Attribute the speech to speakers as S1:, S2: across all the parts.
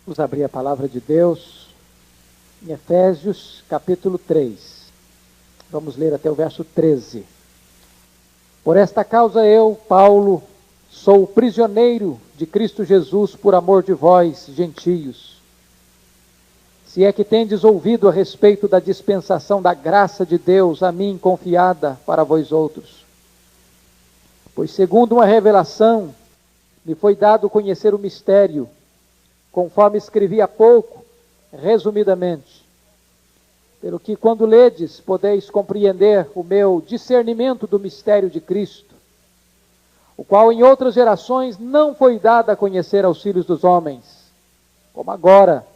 S1: Vamos abrir a palavra de Deus em Efésios capítulo 3. Vamos ler até o verso 13. Por esta causa eu, Paulo, sou prisioneiro de Cristo Jesus por amor de vós, gentios. Se é que tendes ouvido a respeito da dispensação da graça de Deus a mim confiada para vós outros. Pois segundo uma revelação, me foi dado conhecer o mistério, conforme escrevi há pouco, resumidamente. Pelo que quando ledes, podeis compreender o meu discernimento do mistério de Cristo, o qual em outras gerações não foi dado a conhecer aos filhos dos homens, como agora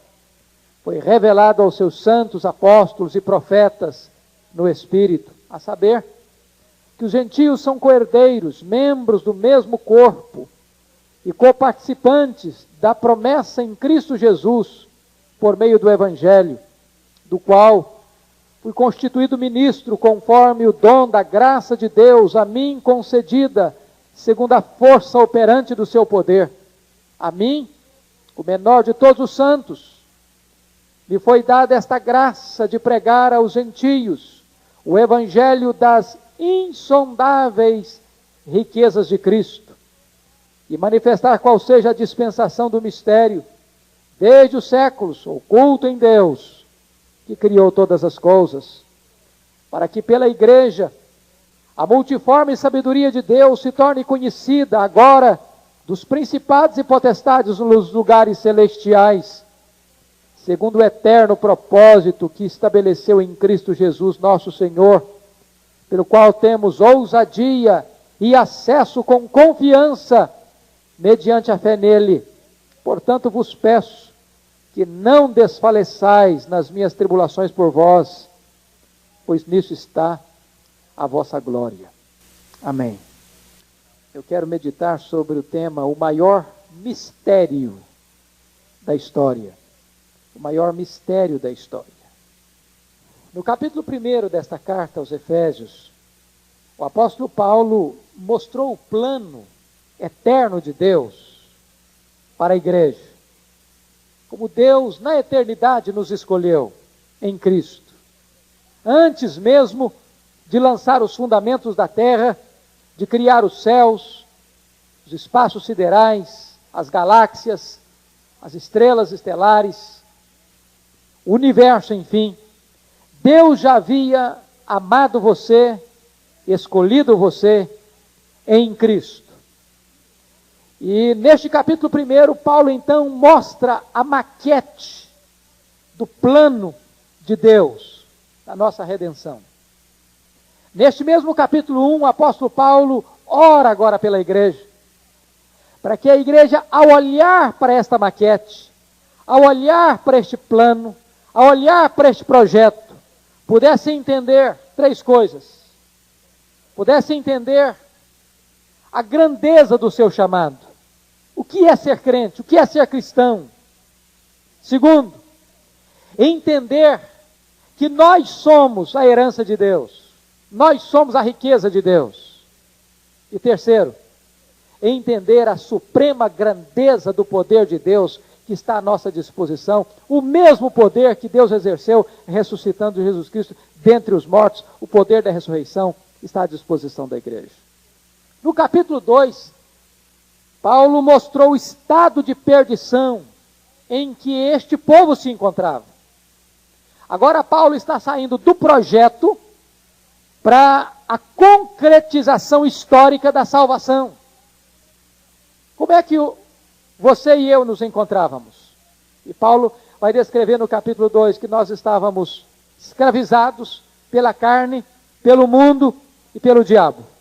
S1: foi revelado aos seus santos apóstolos e profetas no Espírito, a saber, que os gentios são coerdeiros, membros do mesmo corpo e coparticipantes da promessa em Cristo Jesus, por meio do Evangelho, do qual fui constituído ministro conforme o dom da graça de Deus a mim concedida, segundo a força operante do seu poder. A mim, o menor de todos os santos, me foi dada esta graça de pregar aos gentios o Evangelho das insondáveis riquezas de Cristo, e manifestar qual seja a dispensação do mistério, desde os séculos, oculto em Deus, que criou todas as coisas, para que pela igreja a multiforme sabedoria de Deus se torne conhecida agora dos principados e potestades nos lugares celestiais, segundo o eterno propósito que estabeleceu em Cristo Jesus nosso Senhor, pelo qual temos ousadia e acesso com confiança, mediante a fé nele. Portanto vos peço que não desfaleçais nas minhas tribulações por vós, pois nisso está a vossa glória. Amém. Eu quero meditar sobre o tema, o maior mistério da história. O maior mistério da história. No capítulo 1 desta carta aos Efésios, o apóstolo Paulo mostrou o plano eterno de Deus para a igreja. Como Deus na eternidade nos escolheu em Cristo. Antes mesmo de lançar os fundamentos da terra, de criar os céus, os espaços siderais, as galáxias, as estrelas estelares, o universo, enfim, Deus já havia amado você, escolhido você em Cristo. E neste capítulo 1, Paulo então mostra a maquete do plano de Deus, da nossa redenção. Neste mesmo capítulo 1, o apóstolo Paulo ora agora pela igreja, para que a igreja, ao olhar para esta maquete, ao olhar para este plano, ao olhar para este projeto, pudesse entender três coisas. Pudesse entender a grandeza do seu chamado. O que é ser crente? O que é ser cristão? Segundo, entender que nós somos a herança de Deus. Nós somos a riqueza de Deus. E terceiro, entender a suprema grandeza do poder de Deus que está à nossa disposição, o mesmo poder que Deus exerceu ressuscitando Jesus Cristo dentre os mortos, o poder da ressurreição está à disposição da igreja. No capítulo 2, Paulo mostrou o estado de perdição em que este povo se encontrava. Agora Paulo está saindo do projeto para a concretização histórica da salvação. Como é que você e eu nos encontrávamos? E Paulo vai descrever no capítulo 2 que nós estávamos escravizados pela carne, pelo mundo e pelo diabo.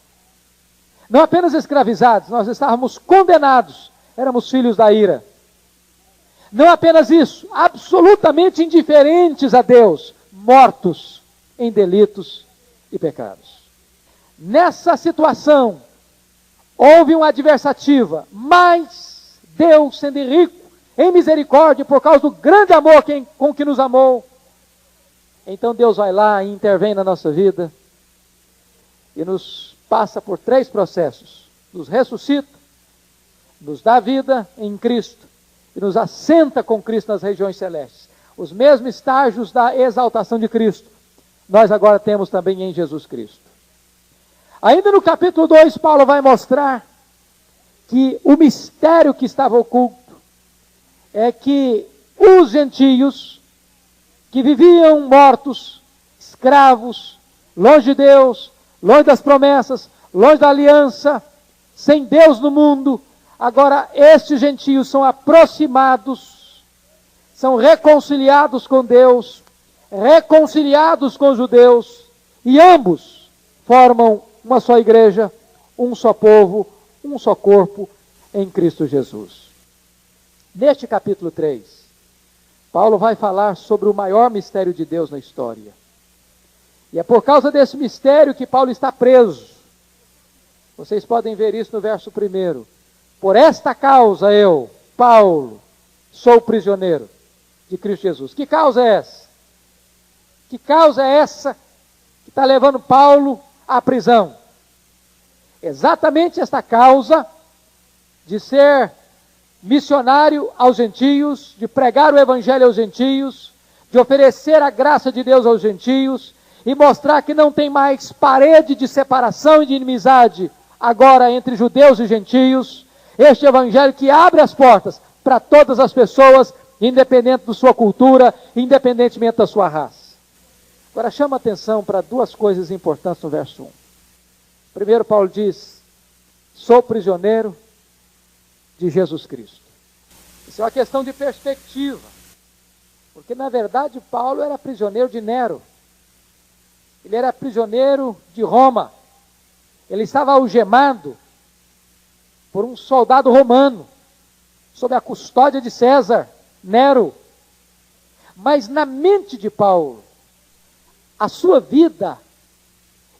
S1: Não apenas escravizados, nós estávamos condenados, éramos filhos da ira. Não apenas isso, absolutamente indiferentes a Deus, mortos em delitos e pecados. Nessa situação, houve uma adversativa, mas Deus, sendo rico em misericórdia, por causa do grande amor com que nos amou, então Deus vai lá e intervém na nossa vida e nos passa por três processos. Nos ressuscita, nos dá vida em Cristo e nos assenta com Cristo nas regiões celestes. Os mesmos estágios da exaltação de Cristo, nós agora temos também em Jesus Cristo. Ainda no capítulo 2, Paulo vai mostrar que o mistério que estava oculto é que os gentios que viviam mortos, escravos, longe de Deus, longe das promessas, longe da aliança, sem Deus no mundo, agora estes gentios são aproximados, são reconciliados com Deus, reconciliados com os judeus, e ambos formam uma só igreja, um só povo, um só corpo em Cristo Jesus. Neste capítulo 3, Paulo vai falar sobre o maior mistério de Deus na história. E é por causa desse mistério que Paulo está preso. Vocês podem ver isso no verso 1. Por esta causa eu, Paulo, sou prisioneiro de Cristo Jesus. Que causa é essa? Que causa é essa que está levando Paulo à prisão? Exatamente esta causa de ser missionário aos gentios, de pregar o evangelho aos gentios, de oferecer a graça de Deus aos gentios e mostrar que não tem mais parede de separação e de inimizade agora entre judeus e gentios. Este evangelho que abre as portas para todas as pessoas, independente da sua cultura, independentemente da sua raça. Agora chama atenção para duas coisas importantes no verso 1. Primeiro, Paulo diz: sou prisioneiro de Jesus Cristo. Isso é uma questão de perspectiva, porque na verdade Paulo era prisioneiro de Nero, ele era prisioneiro de Roma, ele estava algemado por um soldado romano, sob a custódia de César, Nero. Mas na mente de Paulo, a sua vida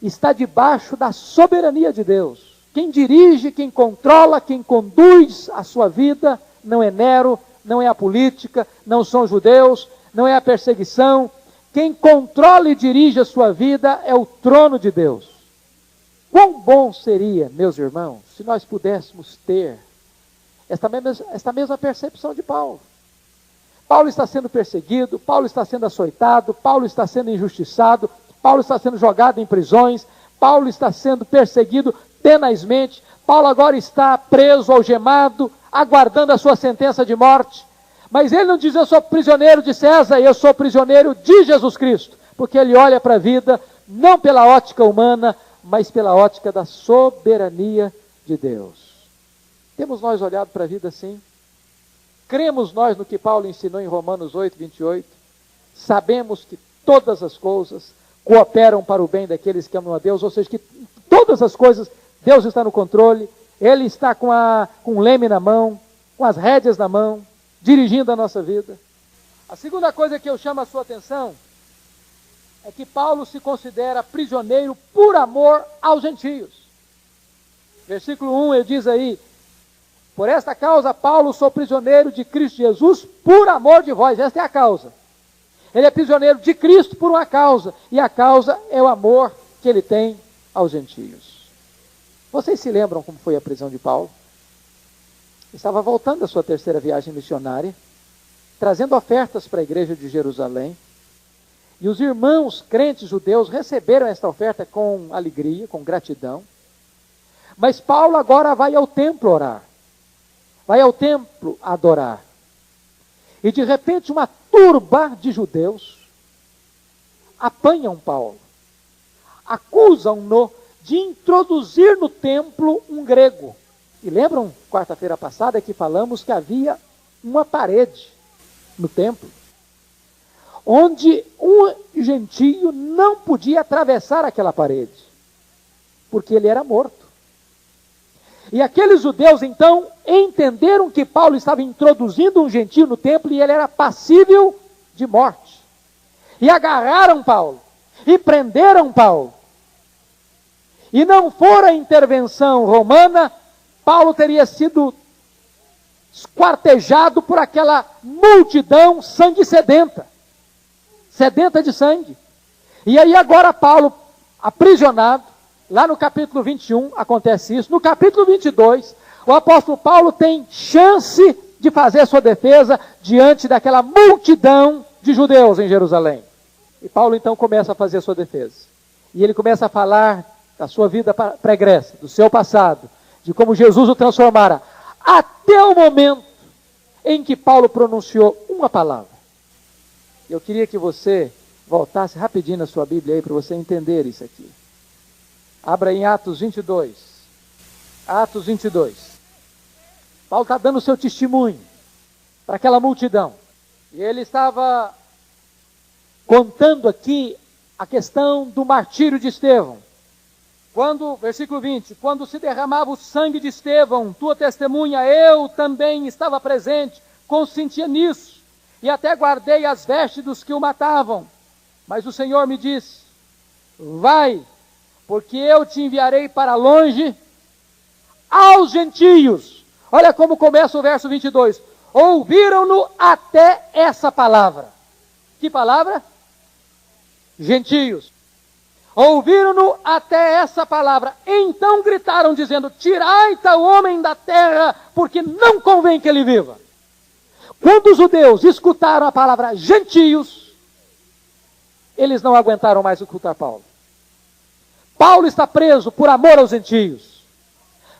S1: está debaixo da soberania de Deus. Quem dirige, quem controla, quem conduz a sua vida não é Nero, não é a política, não são os judeus, não é a perseguição. Quem controla e dirige a sua vida é o trono de Deus. Quão bom seria, meus irmãos, se nós pudéssemos ter esta mesma percepção de Paulo. Paulo está sendo perseguido, Paulo está sendo açoitado, Paulo está sendo injustiçado, Paulo está sendo jogado em prisões, Paulo está sendo perseguido tenazmente, Paulo agora está preso, algemado, aguardando a sua sentença de morte. Mas ele não diz: eu sou prisioneiro de César, eu sou prisioneiro de Jesus Cristo, porque ele olha para a vida não pela ótica humana, mas pela ótica da soberania de Deus. Temos nós olhado para a vida assim? Cremos nós no que Paulo ensinou em Romanos 8, 28? Sabemos que todas as coisas cooperam para o bem daqueles que amam a Deus, ou seja, que todas as coisas, Deus está no controle, Ele está com um leme na mão, com as rédeas na mão, dirigindo a nossa vida. A segunda coisa que eu chamo a sua atenção é que Paulo se considera prisioneiro por amor aos gentios. Versículo 1, ele diz aí: por esta causa, Paulo, sou prisioneiro de Cristo Jesus por amor de vós. Esta é a causa. Ele é prisioneiro de Cristo por uma causa, e a causa é o amor que ele tem aos gentios. Vocês se lembram como foi a prisão de Paulo? Estava voltando da sua terceira viagem missionária, trazendo ofertas para a igreja de Jerusalém, e os irmãos crentes judeus receberam esta oferta com alegria, com gratidão. Mas Paulo agora vai ao templo orar, vai ao templo adorar. E de repente uma turba de judeus apanham Paulo, acusam-no de introduzir no templo um grego. E lembram, quarta-feira passada, que falamos que havia uma parede no templo, onde um gentio não podia atravessar aquela parede, porque ele era morto. E aqueles judeus, então, entenderam que Paulo estava introduzindo um gentio no templo e ele era passível de morte. E agarraram Paulo, e prenderam Paulo. E não fora a intervenção romana, Paulo teria sido esquartejado por aquela multidão sangue sedenta de sangue. E aí agora Paulo, aprisionado, lá no capítulo 21 acontece isso. No capítulo 22, o apóstolo Paulo tem chance de fazer sua defesa diante daquela multidão de judeus em Jerusalém. E Paulo então começa a fazer sua defesa. E ele começa a falar da sua vida pregressa, do seu passado, de como Jesus o transformara, até o momento em que Paulo pronunciou uma palavra. Eu queria que você voltasse rapidinho na sua Bíblia aí para você entender isso aqui. Abra em Atos 22. Atos 22. Paulo está dando o seu testemunho para aquela multidão. E ele estava contando aqui a questão do martírio de Estevão. Versículo 20, quando se derramava o sangue de Estevão, tua testemunha, eu também estava presente, consentia nisso, e até guardei as vestes dos que o matavam. Mas o Senhor me disse, vai, porque eu te enviarei para longe aos gentios. Olha como começa o verso 22. Ouviram-no até essa palavra. Que palavra? Gentios. Ouviram-no até essa palavra. Então gritaram dizendo, tirai tal homem da terra, porque não convém que ele viva. Quando os judeus escutaram a palavra gentios, eles não aguentaram mais escutar Paulo. Paulo está preso por amor aos gentios.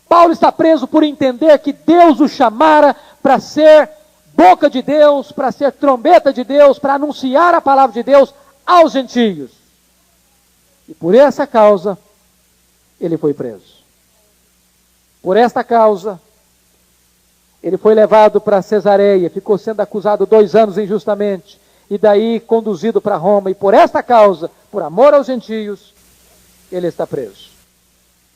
S1: Paulo está preso por entender que Deus o chamara para ser boca de Deus, para ser trombeta de Deus, para anunciar a palavra de Deus aos gentios. E por essa causa, ele foi preso. Por esta causa, ele foi levado para Cesareia, ficou sendo acusado 2 anos injustamente, e daí conduzido para Roma, e por esta causa, por amor aos gentios, ele está preso.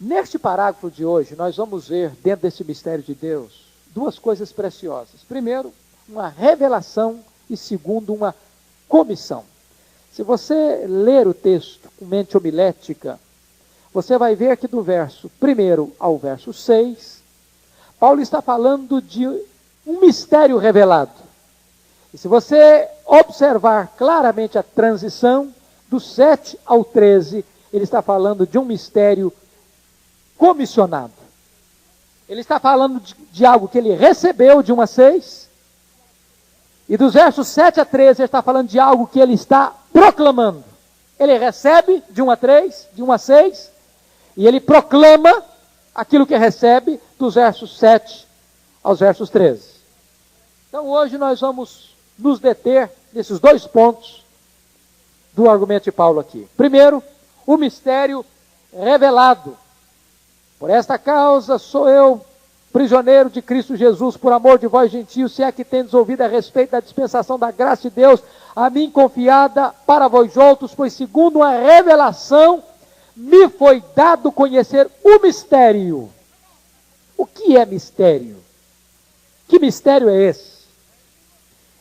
S1: Neste parágrafo de hoje, nós vamos ver, dentro desse mistério de Deus, 2 coisas preciosas. Primeiro, uma revelação, e segundo, uma comissão. Se você ler o texto com mente homilética, você vai ver que do verso 1 ao verso 6, Paulo está falando de um mistério revelado. E se você observar claramente a transição, do 7 ao 13, ele está falando de um mistério comissionado. Ele está falando de algo que ele recebeu de 1 a 6, e dos versos 7 a 13, ele está falando de algo que ele está proclamando. Ele recebe de 1 a 3, de 1 a 6, e ele proclama aquilo que recebe dos versos 7 aos versos 13. Então hoje nós vamos nos deter nesses 2 pontos do argumento de Paulo aqui. Primeiro, o mistério revelado. Por esta causa sou eu, prisioneiro de Cristo Jesus, por amor de vós gentios, se é que tendes ouvido a respeito da dispensação da graça de Deus, a mim confiada para vós outros, pois segundo uma revelação, me foi dado conhecer o mistério. O que é mistério? Que mistério é esse?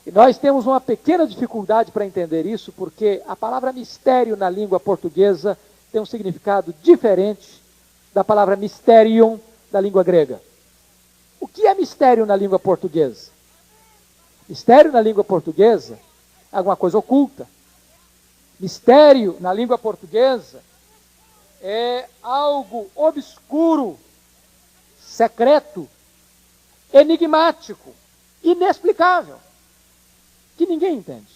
S1: E nós temos uma pequena dificuldade para entender isso, porque a palavra mistério na língua portuguesa tem um significado diferente da palavra mysterion da língua grega. O que é mistério na língua portuguesa? Mistério na língua portuguesa é alguma coisa oculta. Mistério na língua portuguesa é algo obscuro, secreto, enigmático, inexplicável, que ninguém entende.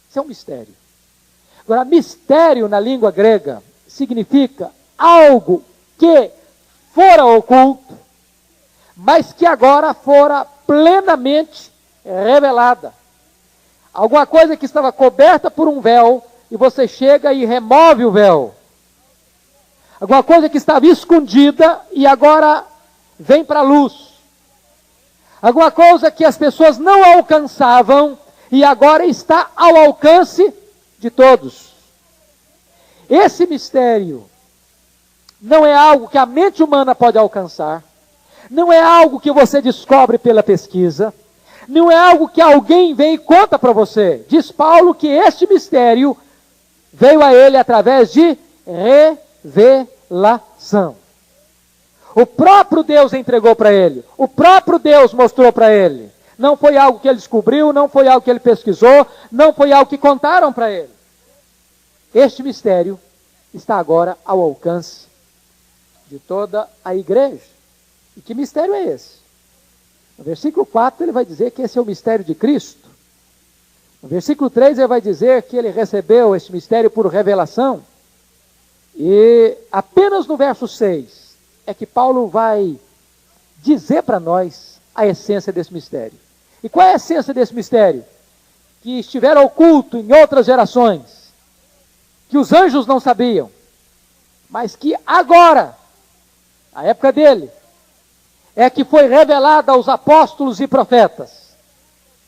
S1: Isso é um mistério. Agora, mistério na língua grega significa algo que fora oculto, mas que agora fora plenamente revelada. Alguma coisa que estava coberta por um véu, e você chega e remove o véu. Alguma coisa que estava escondida e agora vem para a luz. Alguma coisa que as pessoas não alcançavam e agora está ao alcance de todos. Esse mistério não é algo que a mente humana pode alcançar, não é algo que você descobre pela pesquisa, não é algo que alguém vem e conta para você. Diz Paulo que este mistério veio a ele através de revelação. O próprio Deus entregou para ele, o próprio Deus mostrou para ele. Não foi algo que ele descobriu, não foi algo que ele pesquisou, não foi algo que contaram para ele. Este mistério está agora ao alcance de toda a igreja. E que mistério é esse? No versículo 4 ele vai dizer que esse é o mistério de Cristo. No versículo 3 ele vai dizer que ele recebeu esse mistério por revelação. E apenas no verso 6 é que Paulo vai dizer para nós a essência desse mistério. E qual é a essência desse mistério? Que estiver oculto em outras gerações, que os anjos não sabiam, mas que agora, a época dele, é que foi revelada aos apóstolos e profetas.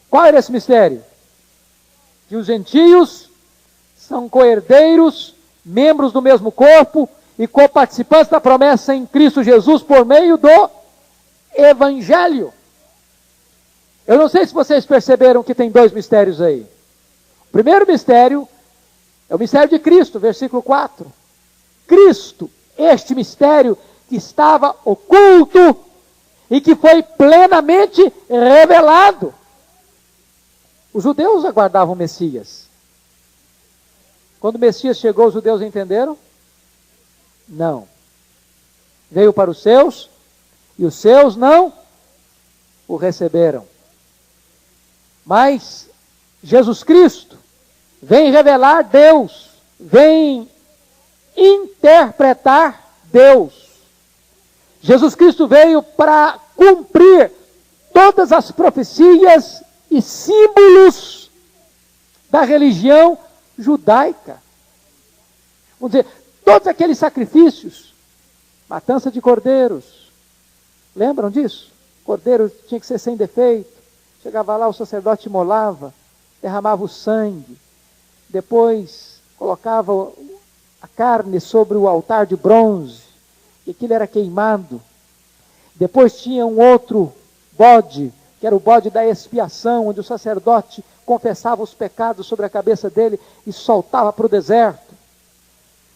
S1: Qual era esse mistério? Que os gentios são co-herdeiros, membros do mesmo corpo e co-participantes da promessa em Cristo Jesus por meio do Evangelho. Eu não sei se vocês perceberam que tem dois mistérios aí. O primeiro mistério é o mistério de Cristo, versículo 4. Cristo, este mistério que estava oculto e que foi plenamente revelado. Os judeus aguardavam o Messias. Quando o Messias chegou, os judeus entenderam? Não. Veio para os seus, e os seus não o receberam. Mas Jesus Cristo vem revelar Deus, vem interpretar Deus. Jesus Cristo veio para cumprir todas as profecias e símbolos da religião judaica. Vamos dizer, todos aqueles sacrifícios, matança de cordeiros, lembram disso? Cordeiro tinha que ser sem defeito. Chegava lá, o sacerdote imolava, derramava o sangue, depois colocava a carne sobre o altar de bronze, e aquilo era queimado. Depois tinha um outro bode, que era o bode da expiação, onde o sacerdote confessava os pecados sobre a cabeça dele e soltava para o deserto.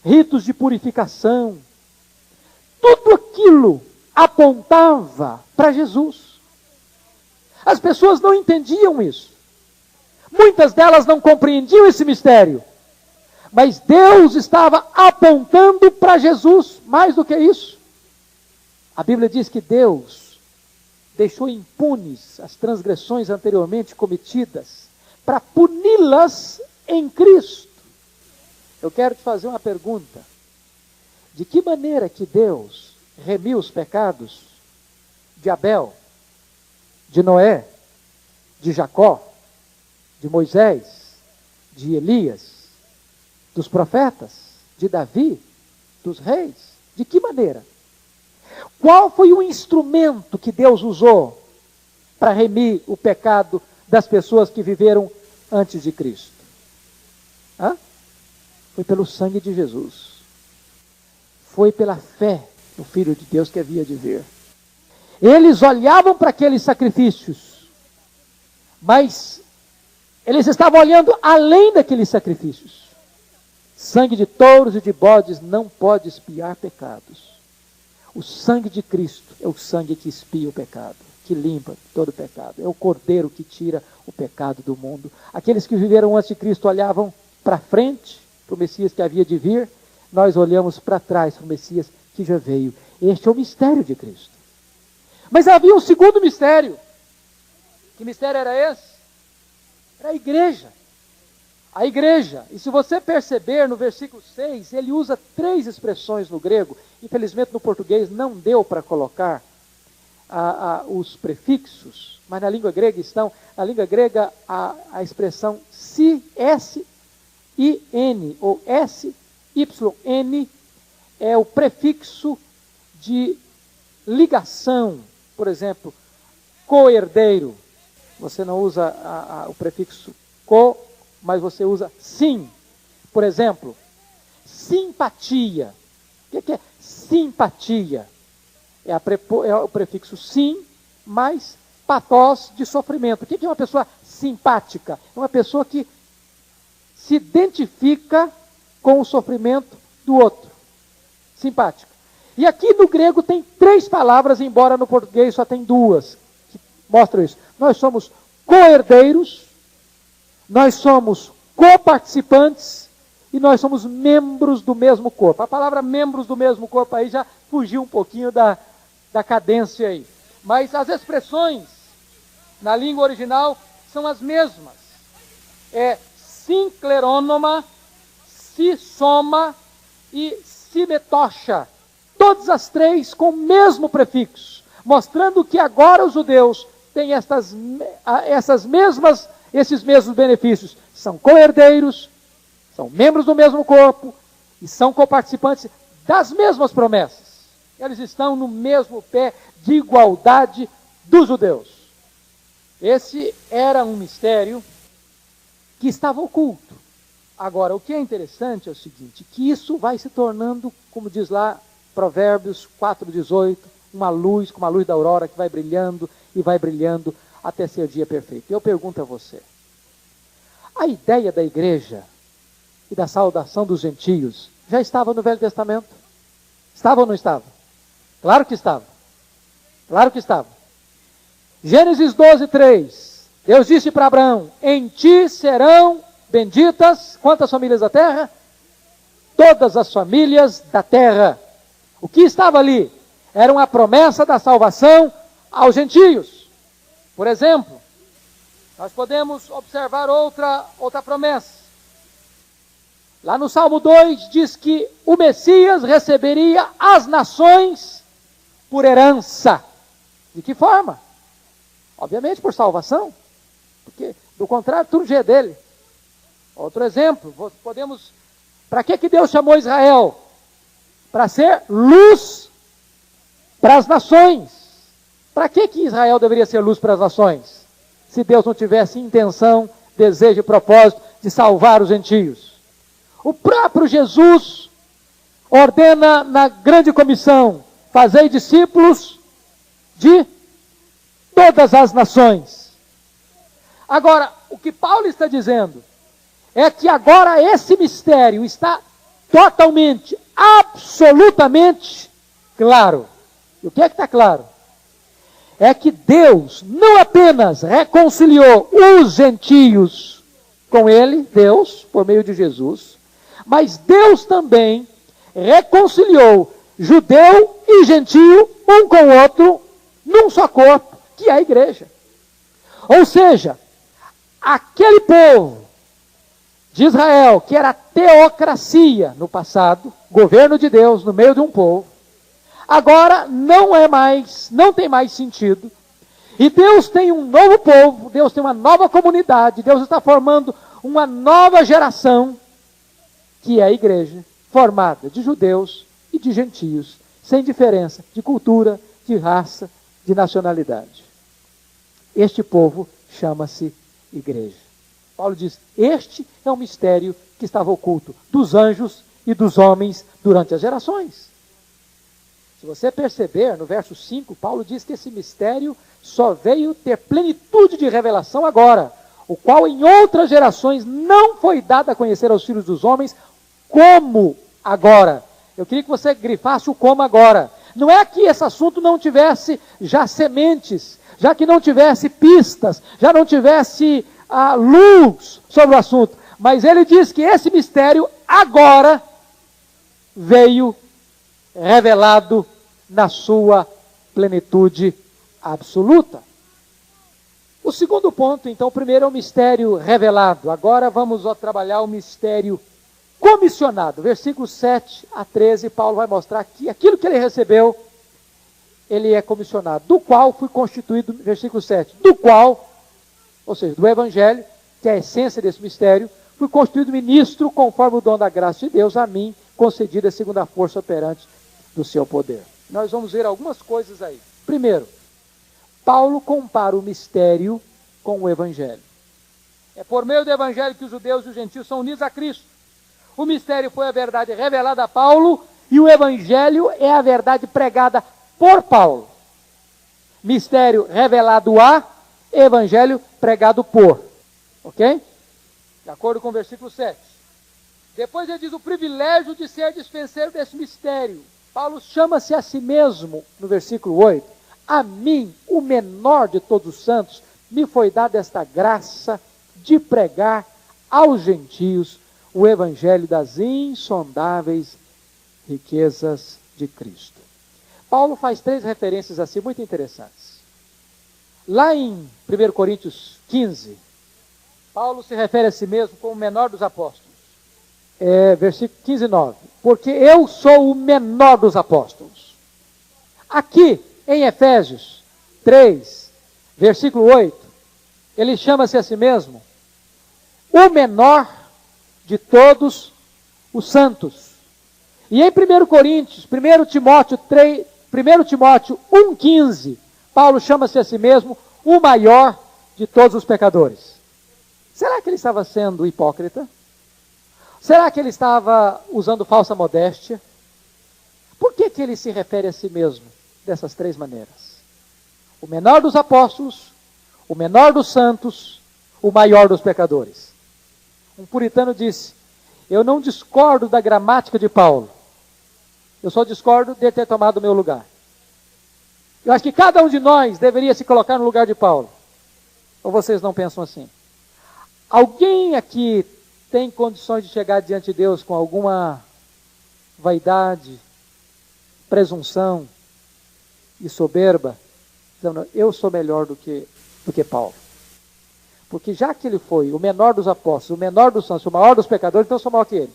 S1: Ritos de purificação. Tudo aquilo apontava para Jesus. As pessoas não entendiam isso. Muitas delas não compreendiam esse mistério. Mas Deus estava apontando para Jesus. Mais do que isso, a Bíblia diz que Deus deixou impunes as transgressões anteriormente cometidas para puni-las em Cristo. Eu quero te fazer uma pergunta. De que maneira que Deus remiu os pecados de Abel, de Noé, de Jacó, de Moisés, de Elias, dos profetas, de Davi, dos reis? De que maneira? Qual foi o instrumento que Deus usou para remir o pecado das pessoas que viveram antes de Cristo? Foi pelo sangue de Jesus. Foi pela fé no Filho de Deus que havia de vir. Eles olhavam para aqueles sacrifícios, mas eles estavam olhando além daqueles sacrifícios. Sangue de touros e de bodes não pode expiar pecados. O sangue de Cristo é o sangue que expia o pecado, que limpa todo o pecado. É o cordeiro que tira o pecado do mundo. Aqueles que viveram antes de Cristo olhavam para frente, para o Messias que havia de vir. Nós olhamos para trás para o Messias que já veio. Este é o mistério de Cristo. Mas havia um segundo mistério. Que mistério era esse? Era a igreja. A igreja. E se você perceber no versículo 6, ele usa 3 expressões no grego. Infelizmente no português não deu para colocar os prefixos, mas na língua grega estão. Na língua grega a expressão si, S, I, N, ou S, Y, N, é o prefixo de ligação. Por exemplo, co-herdeiro. Você não usa o prefixo co, mas você usa sim. Por exemplo, simpatia. O que é simpatia? É o prefixo sim, mais pathos, de sofrimento. O que é uma pessoa simpática? É uma pessoa que se identifica com o sofrimento do outro. Simpática. E aqui no grego tem 3 palavras, embora no português só tem 2, que mostram isso. Nós somos co-herdeiros, nós somos co-participantes e nós somos membros do mesmo corpo. A palavra membros do mesmo corpo aí já fugiu um pouquinho da cadência aí. Mas as expressões na língua original são as mesmas. É sincleronoma, sissoma e simetosha. Todas as três com o mesmo prefixo, mostrando que agora os judeus têm esses mesmos benefícios. São co-herdeiros, são membros do mesmo corpo e são coparticipantes das mesmas promessas. Eles estão no mesmo pé de igualdade dos judeus. Esse era um mistério que estava oculto. Agora, o que é interessante é o seguinte, que isso vai se tornando, como diz lá Provérbios 4,18, uma luz, como a luz da aurora, que vai brilhando e vai brilhando até ser dia perfeito. Eu pergunto a você, a ideia da igreja e da saudação dos gentios já estava no Velho Testamento? Estava ou não estava? Claro que estava. Claro que estava. Gênesis 12:3. Deus disse para Abraão, em ti serão benditas, quantas famílias da terra? Todas as famílias da terra. O que estava ali? Era uma promessa da salvação aos gentios. Por exemplo, nós podemos observar outra promessa. Lá no Salmo 2 diz que o Messias receberia as nações por herança. De que forma? Obviamente por salvação. Porque, do contrário, tudo já é dele. Outro exemplo, para que Deus chamou Israel? Para ser luz para as nações. Para que Israel deveria ser luz para as nações? Se Deus não tivesse intenção, desejo e propósito de salvar os gentios. O próprio Jesus ordena na grande comissão, fazei discípulos de todas as nações. Agora, o que Paulo está dizendo é que agora esse mistério está totalmente, absolutamente claro. E o que é que está claro? É que Deus não apenas reconciliou os gentios com ele, Deus, por meio de Jesus, mas Deus também reconciliou judeu e gentio, um com o outro, num só corpo, que é a igreja. Ou seja, aquele povo de Israel, que era teocracia no passado, governo de Deus no meio de um povo, agora não tem mais sentido. E Deus tem um novo povo, Deus tem uma nova comunidade, Deus está formando uma nova geração, que é a igreja, formada de judeus e de gentios, sem diferença de cultura, de raça, de nacionalidade. Este povo chama-se igreja. Paulo diz, este é um mistério que estava oculto dos anjos e dos homens durante as gerações. Se você perceber, no verso 5, Paulo diz que esse mistério só veio ter plenitude de revelação agora, o qual em outras gerações não foi dado a conhecer aos filhos dos homens, como agora. Eu queria que você grifasse o como agora. Não é que esse assunto não tivesse já sementes, já que não tivesse pistas, já não tivesse luz sobre o assunto, mas ele diz que esse mistério agora veio revelado na sua plenitude absoluta. O segundo ponto, então, o primeiro é o mistério revelado. Agora vamos trabalhar o mistério comissionado. Versículos 7 a 13, Paulo vai mostrar que aquilo que ele recebeu, ele é comissionado, do qual fui constituído, versículo 7, do qual, ou seja, do evangelho, que é a essência desse mistério, fui constituído ministro conforme o dom da graça de Deus a mim, concedida segundo a força operante do seu poder. Nós vamos ver algumas coisas aí. Primeiro, Paulo compara o mistério com o evangelho. É por meio do evangelho que os judeus e os gentios são unidos a Cristo. O mistério foi a verdade revelada a Paulo e o evangelho é a verdade pregada por Paulo. Mistério revelado a, evangelho pregado por. Ok? De acordo com o versículo 7. Depois ele diz o privilégio de ser dispenseiro desse mistério. Paulo chama-se a si mesmo, no versículo 8. A mim, o menor de todos os santos, me foi dada esta graça de pregar aos gentios o evangelho das insondáveis riquezas de Cristo. Paulo faz 3 referências assim muito interessantes. Lá em 1 Coríntios 15, Paulo se refere a si mesmo como o menor dos apóstolos. Versículo 15, 9. Porque eu sou o menor dos apóstolos. Aqui, em Efésios 3, versículo 8, ele chama-se a si mesmo o menor de todos os santos. E em 1 Coríntios, 1 Timóteo 1,15, Paulo chama-se a si mesmo o maior de todos os pecadores. Será que ele estava sendo hipócrita? Será que ele estava usando falsa modéstia? Por que ele se refere a si mesmo dessas três maneiras? O menor dos apóstolos, o menor dos santos, o maior dos pecadores. Um puritano disse: eu não discordo da gramática de Paulo, eu só discordo de ter tomado o meu lugar. Eu acho que cada um de nós deveria se colocar no lugar de Paulo. Ou vocês não pensam assim? Alguém aqui tem condições de chegar diante de Deus com alguma vaidade, presunção e soberba, dizendo, eu sou melhor do que Paulo? Porque já que ele foi o menor dos apóstolos, o menor dos santos, o maior dos pecadores, então eu sou maior que ele.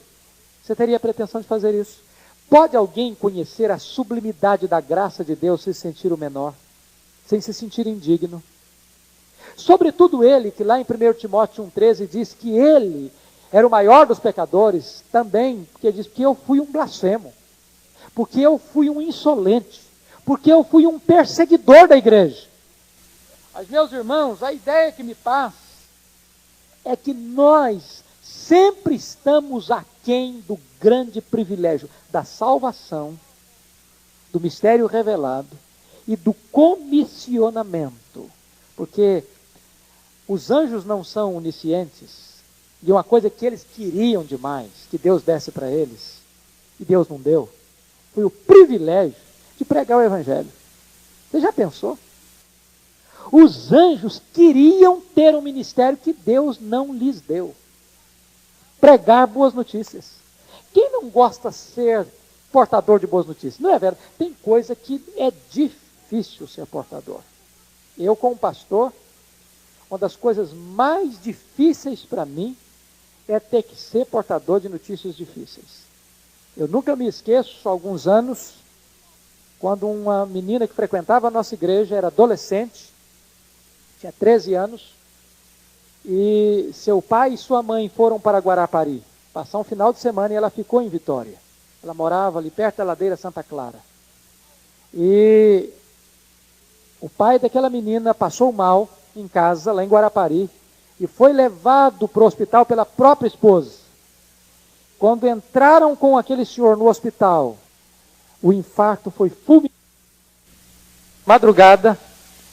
S1: Você teria a pretensão de fazer isso? Pode alguém conhecer a sublimidade da graça de Deus sem se sentir o menor, sem se sentir indigno? Sobretudo ele, que lá em 1 Timóteo 1,13 diz que ele era o maior dos pecadores, também, porque ele diz que eu fui um blasfemo, porque eu fui um insolente, porque eu fui um perseguidor da igreja. Mas, meus irmãos, a ideia que me passa é que nós sempre estamos aquém do grande privilégio da salvação, do mistério revelado e do comissionamento. Porque os anjos não são oniscientes, e uma coisa que eles queriam demais, que Deus desse para eles, e Deus não deu, foi o privilégio de pregar o evangelho. Você já pensou? Os anjos queriam ter um ministério que Deus não lhes deu. Pregar boas notícias. Quem não gosta de ser portador de boas notícias? Não é verdade? Tem coisa que é difícil ser portador. Eu, como pastor, uma das coisas mais difíceis para mim é ter que ser portador de notícias difíceis. Eu nunca me esqueço, há alguns anos, quando uma menina que frequentava a nossa igreja, era adolescente, tinha 13 anos, e seu pai e sua mãe foram para Guarapari, passar um final de semana, e ela ficou em Vitória. Ela morava ali perto da ladeira Santa Clara. E o pai daquela menina passou mal em casa, lá em Guarapari, e foi levado para o hospital pela própria esposa. Quando entraram com aquele senhor no hospital, o infarto foi fulminante. Madrugada,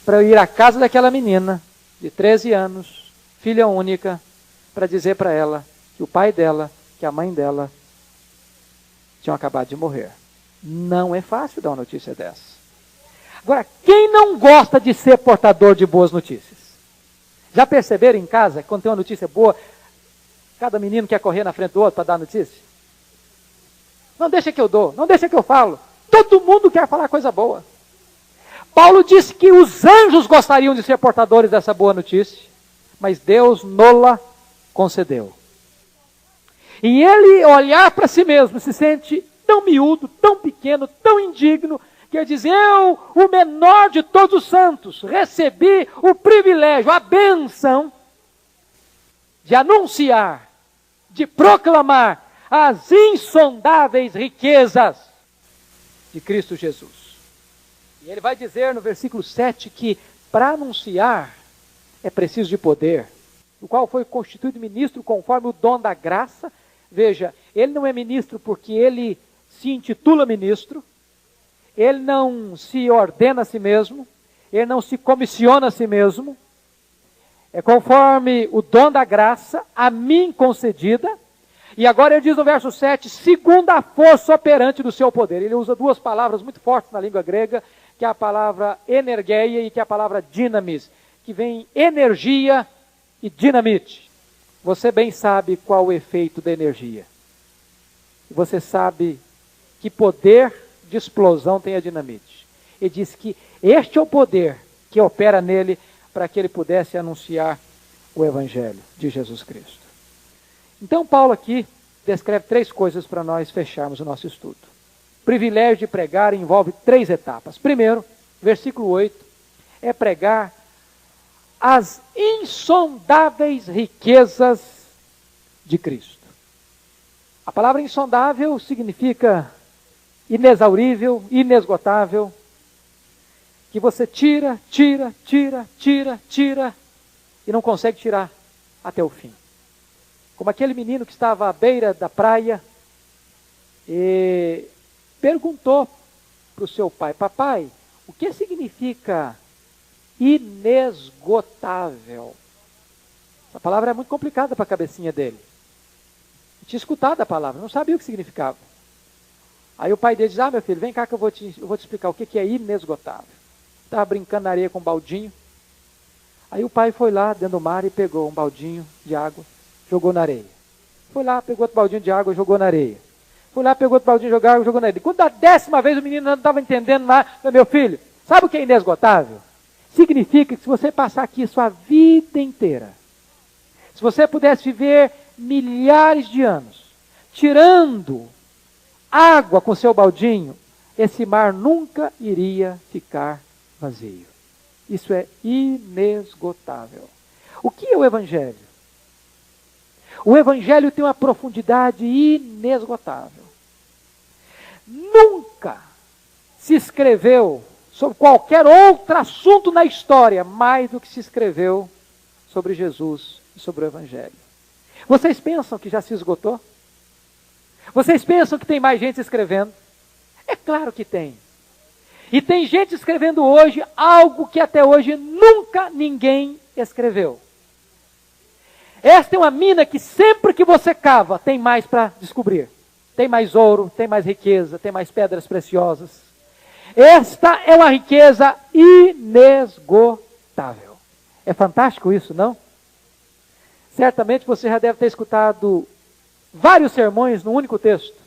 S1: para eu ir à casa daquela menina, de 13 anos, filha única, para dizer para ela que o pai dela, que a mãe dela, tinham acabado de morrer. Não é fácil dar uma notícia dessa. Agora, quem não gosta de ser portador de boas notícias? Já perceberam em casa, quando tem uma notícia boa, cada menino quer correr na frente do outro para dar notícia? Não deixa que eu dou, não deixa que eu falo. Todo mundo quer falar coisa boa. Paulo disse que os anjos gostariam de ser portadores dessa boa notícia, mas Deus nola concedeu. E ele olhar para si mesmo, se sente tão miúdo, tão pequeno, tão indigno, que ele diz, eu, o menor de todos os santos, recebi o privilégio, a bênção de anunciar, de proclamar as insondáveis riquezas de Cristo Jesus. E ele vai dizer no versículo 7 que para anunciar é preciso de poder, o qual foi constituído ministro conforme o dom da graça. Veja, ele não é ministro porque ele se intitula ministro, ele não se ordena a si mesmo, ele não se comissiona a si mesmo, é conforme o dom da graça a mim concedida. E agora ele diz no verso 7, segundo a força operante do seu poder. Ele usa duas palavras muito fortes na língua grega, que é a palavra energeia e que é a palavra dinamis, que vem energia e dinamite. Você bem sabe qual o efeito da energia. Você sabe que poder de explosão tem a dinamite. Ele diz que este é o poder que opera nele para que ele pudesse anunciar o Evangelho de Jesus Cristo. Então Paulo aqui descreve 3 coisas para nós fecharmos o nosso estudo. O privilégio de pregar envolve 3 etapas. Primeiro, versículo 8, é pregar as insondáveis riquezas de Cristo. A palavra insondável significa inexaurível, inesgotável, que você tira e não consegue tirar até o fim. Como aquele menino que estava à beira da praia e perguntou para o seu pai: papai, o que significa inesgotável? Essa palavra é muito complicada para a cabecinha dele. Ele tinha escutado a palavra, não sabia o que significava. Aí o pai dele diz: meu filho, vem cá que eu vou te explicar o que é inesgotável. Estava brincando na areia com um baldinho. Aí o pai foi lá dentro do mar e pegou um baldinho de água, jogou na areia. Foi lá, pegou outro baldinho de água e jogou na areia. Foi lá, pegou outro baldinho de água e jogou na areia. Quando da 10ª vez o menino não estava entendendo lá, meu filho, sabe o que é inesgotável? Significa que se você passar aqui sua vida inteira, se você pudesse viver milhares de anos, tirando água com seu baldinho, esse mar nunca iria ficar vazio. Isso é inesgotável. O que é o Evangelho? O Evangelho tem uma profundidade inesgotável. Nunca se escreveu sobre qualquer outro assunto na história mais do que se escreveu sobre Jesus e sobre o Evangelho. Vocês pensam que já se esgotou? Vocês pensam que tem mais gente escrevendo? É claro que tem. E tem gente escrevendo hoje algo que até hoje nunca ninguém escreveu. Esta é uma mina que sempre que você cava tem mais para descobrir. Tem mais ouro, tem mais riqueza, tem mais pedras preciosas. Esta é uma riqueza inesgotável. É fantástico isso, não? Certamente você já deve ter escutado vários sermões num único texto.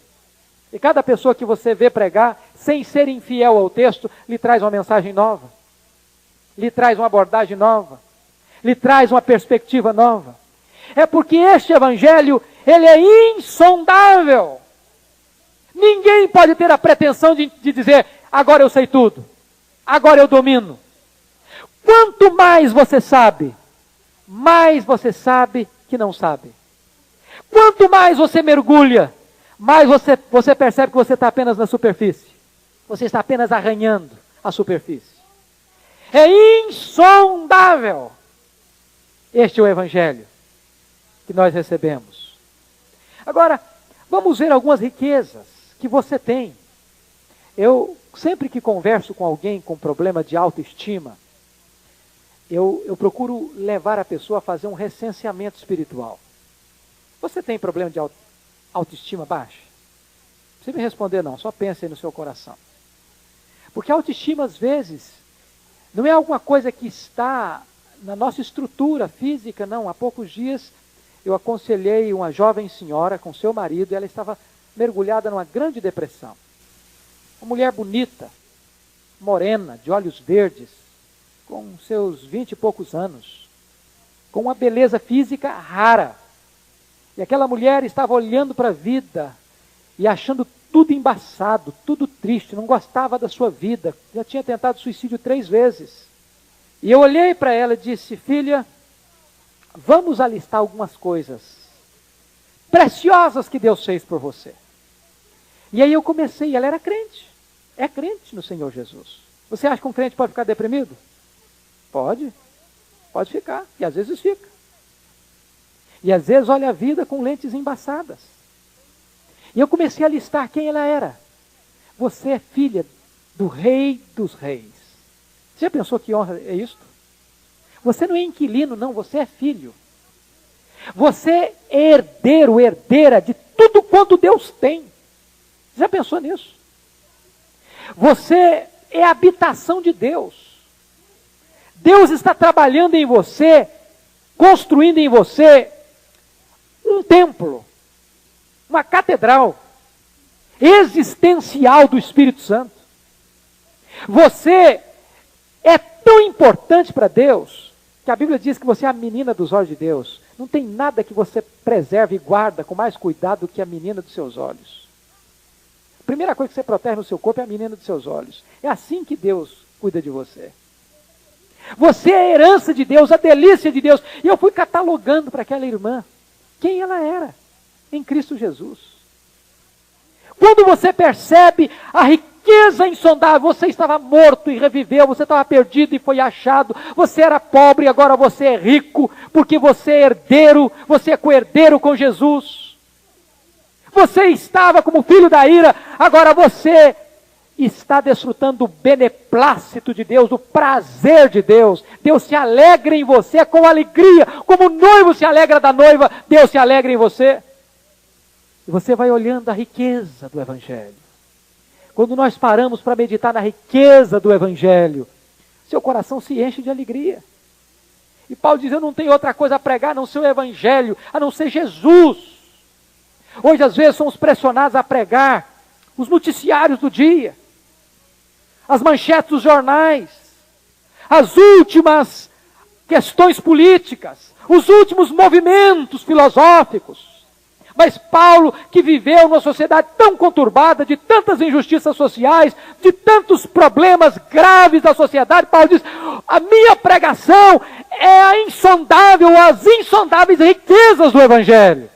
S1: E cada pessoa que você vê pregar, sem ser infiel ao texto, lhe traz uma mensagem nova. Lhe traz uma abordagem nova. Lhe traz uma perspectiva nova. É porque este Evangelho, ele é insondável. Ninguém pode ter a pretensão de dizer: agora eu sei tudo. Agora eu domino. Quanto mais você sabe que não sabe. Quanto mais você mergulha, mais você percebe que você está apenas na superfície. Você está apenas arranhando a superfície. É insondável. Este é o Evangelho que nós recebemos. Agora, vamos ver algumas riquezas que você tem. Eu, sempre que converso com alguém com problema de autoestima, eu procuro levar a pessoa a fazer um recenseamento espiritual. Você tem problema de autoestima baixa? Não precisa me responder não, só pense aí no seu coração. Porque a autoestima às vezes não é alguma coisa que está na nossa estrutura física, não. Há poucos dias eu aconselhei uma jovem senhora com seu marido e ela estava mergulhada numa grande depressão. Uma mulher bonita, morena, de olhos verdes, com seus 20 e poucos anos, com uma beleza física rara. E aquela mulher estava olhando para a vida e achando tudo embaçado, tudo triste, não gostava da sua vida, já tinha tentado suicídio 3 vezes. E eu olhei para ela e disse: filha, vamos alistar algumas coisas preciosas que Deus fez por você. E aí eu comecei, ela era crente, é crente no Senhor Jesus. Você acha que um crente pode ficar deprimido? Pode ficar, e às vezes fica. E às vezes olha a vida com lentes embaçadas. E eu comecei a listar quem ela era. Você é filha do Rei dos Reis. Você já pensou que honra é isto? Você não é inquilino, não, você é filho. Você é herdeiro, herdeira de tudo quanto Deus tem. Você já pensou nisso? Você é a habitação de Deus. Deus está trabalhando em você, construindo em você um templo, uma catedral existencial do Espírito Santo. Você é tão importante para Deus, que a Bíblia diz que você é a menina dos olhos de Deus. Não tem nada que você preserve e guarda com mais cuidado do que a menina dos seus olhos. A primeira coisa que você protege no seu corpo é a menina dos seus olhos. É assim que Deus cuida de você. Você é a herança de Deus, a delícia de Deus. E eu fui catalogando para aquela irmã quem ela era em Cristo Jesus. Quando você percebe a riqueza insondável, você estava morto e reviveu, você estava perdido e foi achado, você era pobre e agora você é rico, porque você é herdeiro, você é co-herdeiro com Jesus. Você estava como filho da ira, agora você está desfrutando do beneplácito de Deus, do prazer de Deus. Deus se alegra em você com alegria, como o noivo se alegra da noiva, Deus se alegra em você. E você vai olhando a riqueza do Evangelho. Quando nós paramos para meditar na riqueza do Evangelho, seu coração se enche de alegria. E Paulo diz, eu não tenho outra coisa a pregar, a não ser o Evangelho, a não ser Jesus. Hoje às vezes somos pressionados a pregar os noticiários do dia, as manchetes dos jornais, as últimas questões políticas, os últimos movimentos filosóficos. Mas Paulo, que viveu numa sociedade tão conturbada, de tantas injustiças sociais, de tantos problemas graves da sociedade, Paulo diz, a minha pregação é a insondável, as insondáveis riquezas do Evangelho.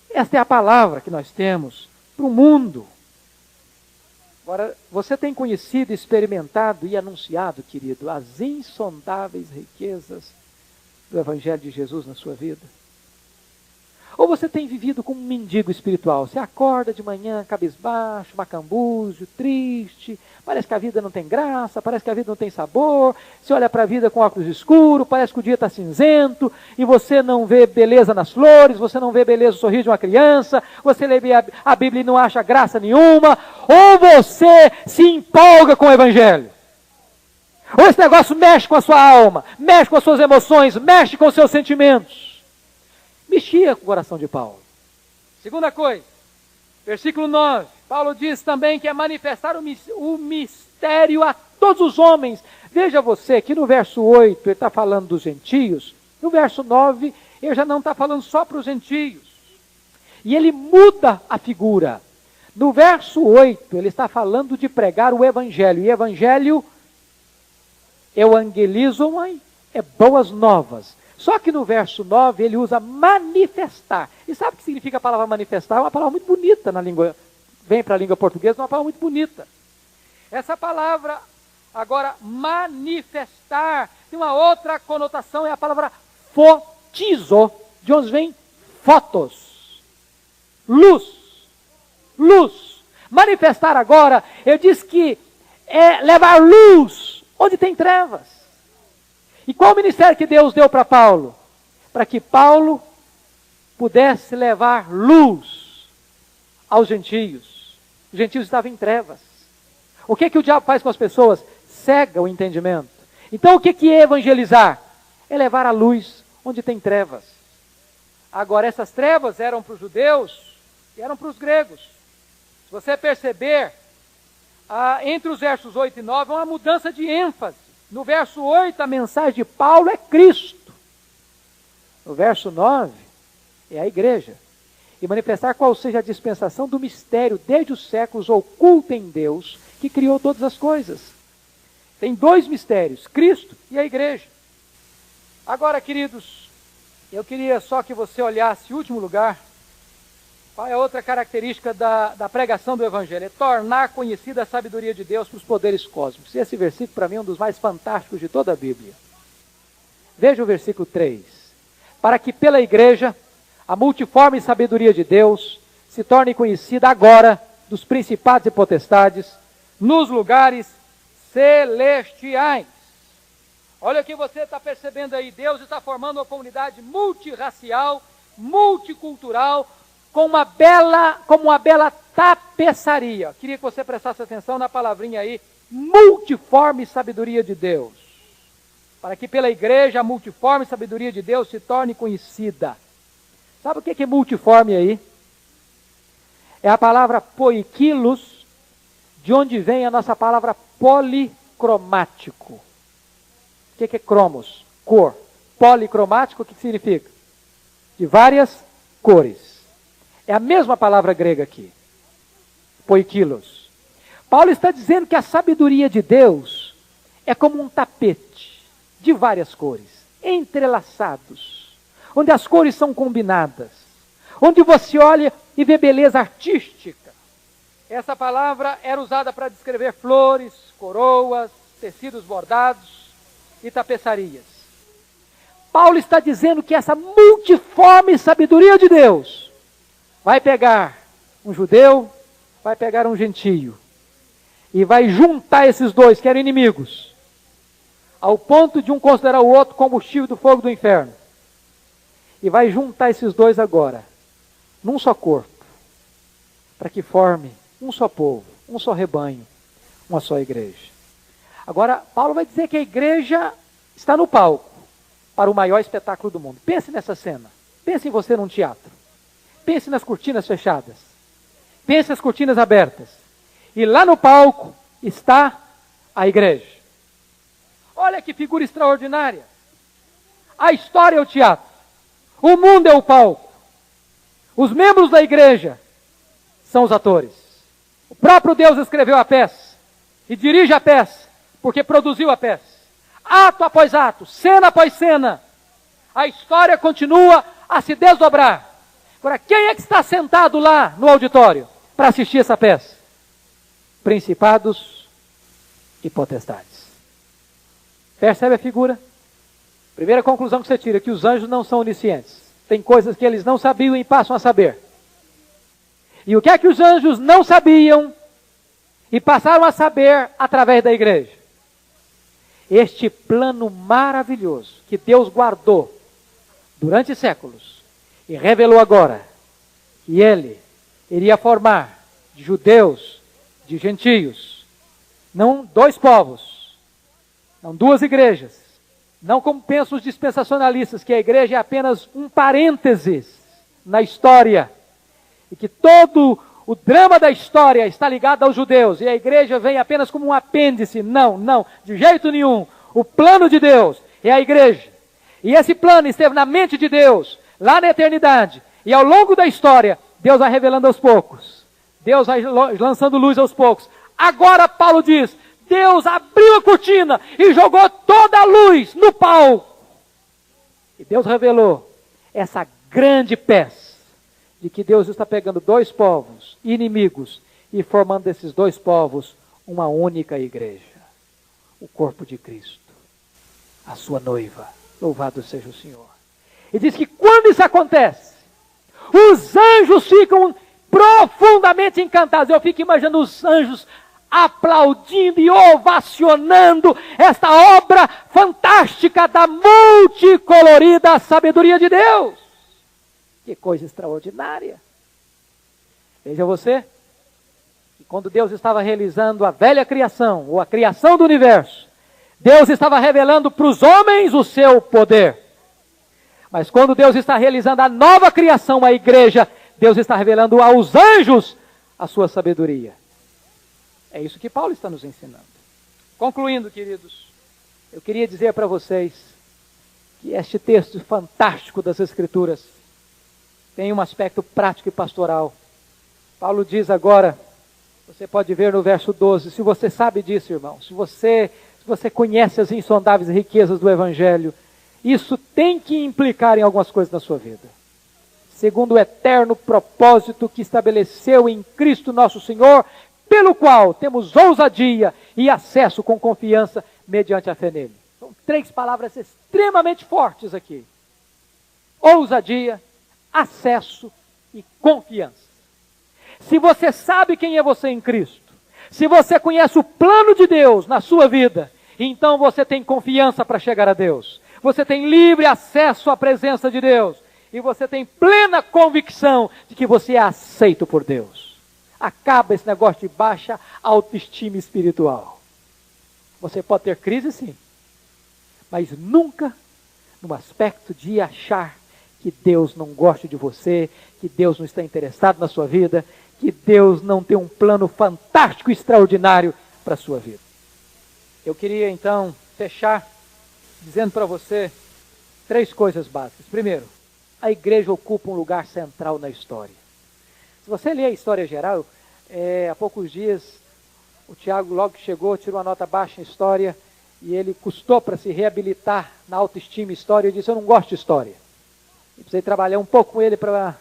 S1: Esta é a palavra que nós temos para o mundo. Agora, você tem conhecido, experimentado e anunciado, querido, as insondáveis riquezas do Evangelho de Jesus na sua vida? Ou você tem vivido como um mendigo espiritual? Você acorda de manhã cabisbaixo, macambúzio, triste, parece que a vida não tem graça, parece que a vida não tem sabor, você olha para a vida com óculos escuros, parece que o dia está cinzento, e você não vê beleza nas flores, você não vê beleza no sorriso de uma criança, você lê a Bíblia e não acha graça nenhuma, ou você se empolga com o Evangelho. Ou esse negócio mexe com a sua alma, mexe com as suas emoções, mexe com os seus sentimentos. Mexia com o coração de Paulo. Segunda coisa, versículo 9, Paulo diz também que é manifestar o mistério a todos os homens. Veja você que no verso 8 ele está falando dos gentios, no verso 9 ele já não está falando só para os gentios. E ele muda a figura. No verso 8 ele está falando de pregar o Evangelho. E Evangelho, evangelizomai, é boas novas. Só que no verso 9 ele usa manifestar. E sabe o que significa a palavra manifestar? É uma palavra muito bonita na língua, vem para a língua portuguesa, é uma palavra muito bonita. Essa palavra, agora, manifestar, tem uma outra conotação, é a palavra fotizo, de onde vem fotos. Luz. Luz. Manifestar agora, eu disse que é levar luz onde tem trevas. E qual o ministério que Deus deu para Paulo? Para que Paulo pudesse levar luz aos gentios. Os gentios estavam em trevas. O que o diabo faz com as pessoas? Cega o entendimento. Então o que é evangelizar? É levar a luz onde tem trevas. Agora essas trevas eram para os judeus e eram para os gregos. Se você perceber, entre os versos 8 e 9 é uma mudança de ênfase. No verso 8, a mensagem de Paulo é Cristo. No verso 9, é a igreja. E manifestar qual seja a dispensação do mistério desde os séculos oculto em Deus, que criou todas as coisas. Tem dois mistérios, Cristo e a igreja. Agora, queridos, eu queria só que você olhasse, em último lugar, qual é a outra característica da pregação do Evangelho? É tornar conhecida a sabedoria de Deus para os poderes cósmicos. Esse versículo, para mim, é um dos mais fantásticos de toda a Bíblia. Veja o versículo 3. Para que pela igreja, a multiforme sabedoria de Deus se torne conhecida agora dos principados e potestades, nos lugares celestiais. Olha o que você está percebendo aí. Deus está formando uma comunidade multirracial, multicultural, como uma bela tapeçaria. Queria que você prestasse atenção na palavrinha aí, multiforme sabedoria de Deus. Para que pela igreja a multiforme sabedoria de Deus se torne conhecida. Sabe o que é multiforme aí? É a palavra poikilos, de onde vem a nossa palavra policromático. O que é cromos? Cor. Policromático, o que significa? De várias cores. É a mesma palavra grega aqui. Poikilos. Paulo está dizendo que a sabedoria de Deus é como um tapete de várias cores, entrelaçados, onde as cores são combinadas, onde você olha e vê beleza artística. Essa palavra era usada para descrever flores, coroas, tecidos bordados e tapeçarias. Paulo está dizendo que essa multiforme sabedoria de Deus vai pegar um judeu, vai pegar um gentio, e vai juntar esses dois, que eram inimigos, ao ponto de um considerar o outro combustível do fogo do inferno. E vai juntar esses dois agora, num só corpo, para que forme um só povo, um só rebanho, uma só igreja. Agora, Paulo vai dizer que a igreja está no palco para o maior espetáculo do mundo. Pense nessa cena. Pense em você num teatro. Pense nas cortinas fechadas. Pense nas cortinas abertas. E lá no palco está a igreja. Olha que figura extraordinária. A história é o teatro. O mundo é o palco. Os membros da igreja são os atores. O próprio Deus escreveu a peça e dirige a peça, porque produziu a peça. Ato após ato, cena após cena, a história continua a se desdobrar. Agora, quem é que está sentado lá no auditório para assistir essa peça? Principados e potestades. Percebe a figura? Primeira conclusão que você tira, que os anjos não são oniscientes. Tem coisas que eles não sabiam e passam a saber. E o que é que os anjos não sabiam e passaram a saber através da igreja? Este plano maravilhoso que Deus guardou durante séculos e revelou agora que Ele iria formar de judeus, de gentios, não dois povos, não duas igrejas, não como pensam os dispensacionalistas, que a igreja é apenas um parênteses na história, e que todo o drama da história está ligado aos judeus, e a igreja vem apenas como um apêndice. Não, não, de jeito nenhum. O plano de Deus é a igreja. E esse plano esteve na mente de Deus, lá na eternidade. E ao longo da história, Deus vai revelando aos poucos. Deus vai lançando luz aos poucos. Agora Paulo diz, Deus abriu a cortina e jogou toda a luz no palco. E Deus revelou essa grande peça de que Deus está pegando dois povos inimigos e formando desses dois povos uma única igreja. O corpo de Cristo, a sua noiva. Louvado seja o Senhor. E diz que quando isso acontece, os anjos ficam profundamente encantados. Eu fico imaginando os anjos aplaudindo e ovacionando esta obra fantástica da multicolorida sabedoria de Deus. Que coisa extraordinária. Veja você, que quando Deus estava realizando a velha criação, ou a criação do universo, Deus estava revelando para os homens o seu poder. Mas quando Deus está realizando a nova criação, a igreja, Deus está revelando aos anjos a sua sabedoria. É isso que Paulo está nos ensinando. Concluindo, queridos, eu queria dizer para vocês que este texto fantástico das Escrituras tem um aspecto prático e pastoral. Paulo diz agora, você pode ver no verso 12, se você sabe disso, irmão, se você conhece as insondáveis riquezas do Evangelho, isso tem que implicar em algumas coisas na sua vida. Segundo o eterno propósito que estabeleceu em Cristo nosso Senhor, pelo qual temos ousadia e acesso com confiança mediante a fé nele. São três palavras extremamente fortes aqui. Ousadia, acesso e confiança. Se você sabe quem é você em Cristo, se você conhece o plano de Deus na sua vida, então você tem confiança para chegar a Deus. Você tem livre acesso à presença de Deus. E você tem plena convicção de que você é aceito por Deus. Acaba esse negócio de baixa autoestima espiritual. Você pode ter crise, sim, mas nunca no aspecto de achar que Deus não gosta de você, que Deus não está interessado na sua vida, que Deus não tem um plano fantástico e extraordinário para a sua vida. Eu queria então fechar dizendo para você 3 coisas básicas. Primeiro, a igreja ocupa um lugar central na história. Se você ler a história geral, há poucos dias, o Tiago logo que chegou, tirou uma nota baixa em história, e ele custou para se reabilitar na autoestima em história, e disse, eu não gosto de história. Eu precisei trabalhar um pouco com ele para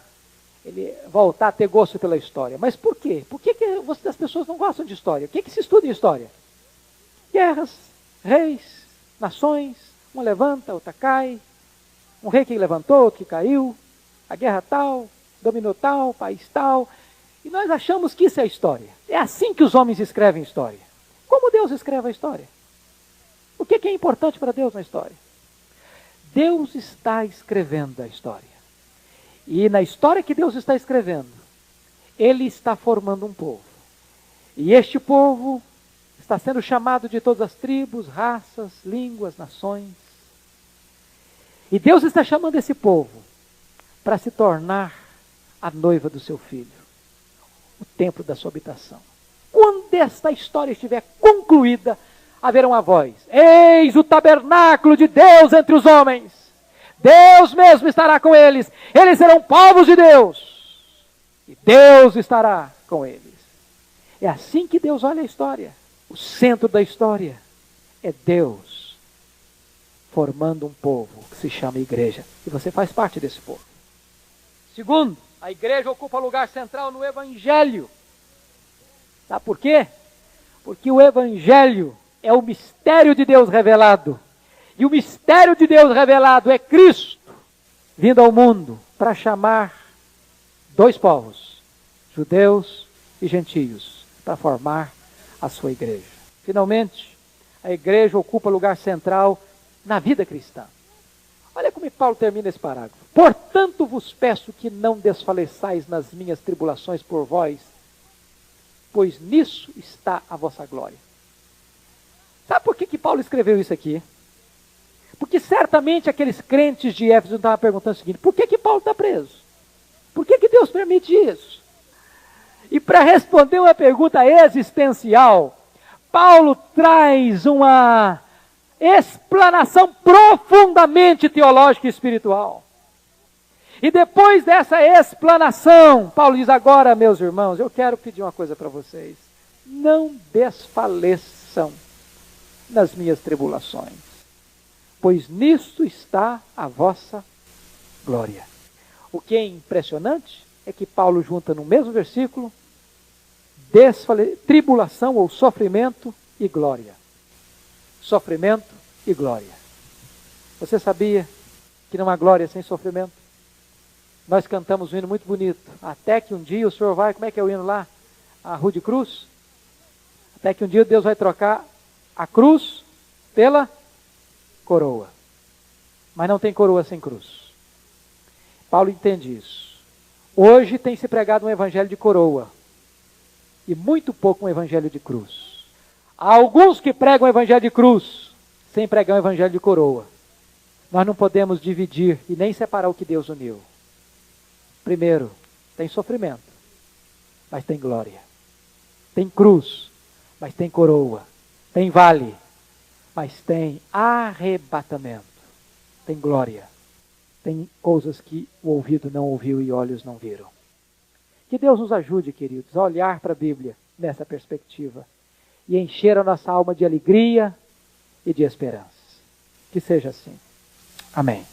S1: ele voltar a ter gosto pela história. Mas por quê? Por que as pessoas não gostam de história? O que se estuda em história? Guerras, reis, nações, uma levanta, outra cai, um rei que levantou, outro que caiu, a guerra tal, dominou tal, país tal, e nós achamos que isso é história. É assim que os homens escrevem história. Como Deus escreve a história? O que é importante para Deus na história? Deus está escrevendo a história. E na história que Deus está escrevendo, Ele está formando um povo. E este povo está sendo chamado de todas as tribos, raças, línguas, nações. E Deus está chamando esse povo para se tornar a noiva do seu filho, o templo da sua habitação. Quando esta história estiver concluída, haverá uma voz: eis o tabernáculo de Deus entre os homens. Deus mesmo estará com eles. Eles serão povos de Deus. E Deus estará com eles. É assim que Deus olha a história. O centro da história é Deus formando um povo que se chama igreja. E você faz parte desse povo. Segundo, a igreja ocupa lugar central no Evangelho. Sabe por quê? Porque o Evangelho é o mistério de Deus revelado. E o mistério de Deus revelado é Cristo, vindo ao mundo para chamar 2 povos, judeus e gentios, para formar a sua igreja. Finalmente, a igreja ocupa lugar central na vida cristã. Olha como Paulo termina esse parágrafo. Portanto vos peço que não desfaleçais nas minhas tribulações por vós, pois nisso está a vossa glória. Sabe por que Paulo escreveu isso aqui? Porque certamente aqueles crentes de Éfeso estavam perguntando o seguinte: por que Paulo está preso? Por que Deus permite isso? E para responder uma pergunta existencial, Paulo traz uma explanação profundamente teológica e espiritual. E depois dessa explanação, Paulo diz: agora, meus irmãos, eu quero pedir uma coisa para vocês. Não desfaleçam nas minhas tribulações, pois nisto está a vossa glória. O que é impressionante é que Paulo junta no mesmo versículo tribulação ou sofrimento e glória. Sofrimento e glória. Você sabia que não há glória sem sofrimento? Nós cantamos um hino muito bonito. Até que um dia o Senhor vai, como é que é o hino lá? A Rua de Cruz? Até que um dia Deus vai trocar a cruz pela coroa. Mas não tem coroa sem cruz. Paulo entende isso. Hoje tem se pregado um evangelho de coroa e muito pouco um evangelho de cruz. Há alguns que pregam o evangelho de cruz sem pregar o evangelho de coroa. Nós não podemos dividir e nem separar o que Deus uniu. Primeiro, tem sofrimento, mas tem glória. Tem cruz, mas tem coroa. Tem vale, mas tem arrebatamento. Tem glória. Tem coisas que o ouvido não ouviu e olhos não viram. Que Deus nos ajude, queridos, a olhar para a Bíblia nessa perspectiva e encher a nossa alma de alegria e de esperança. Que seja assim. Amém.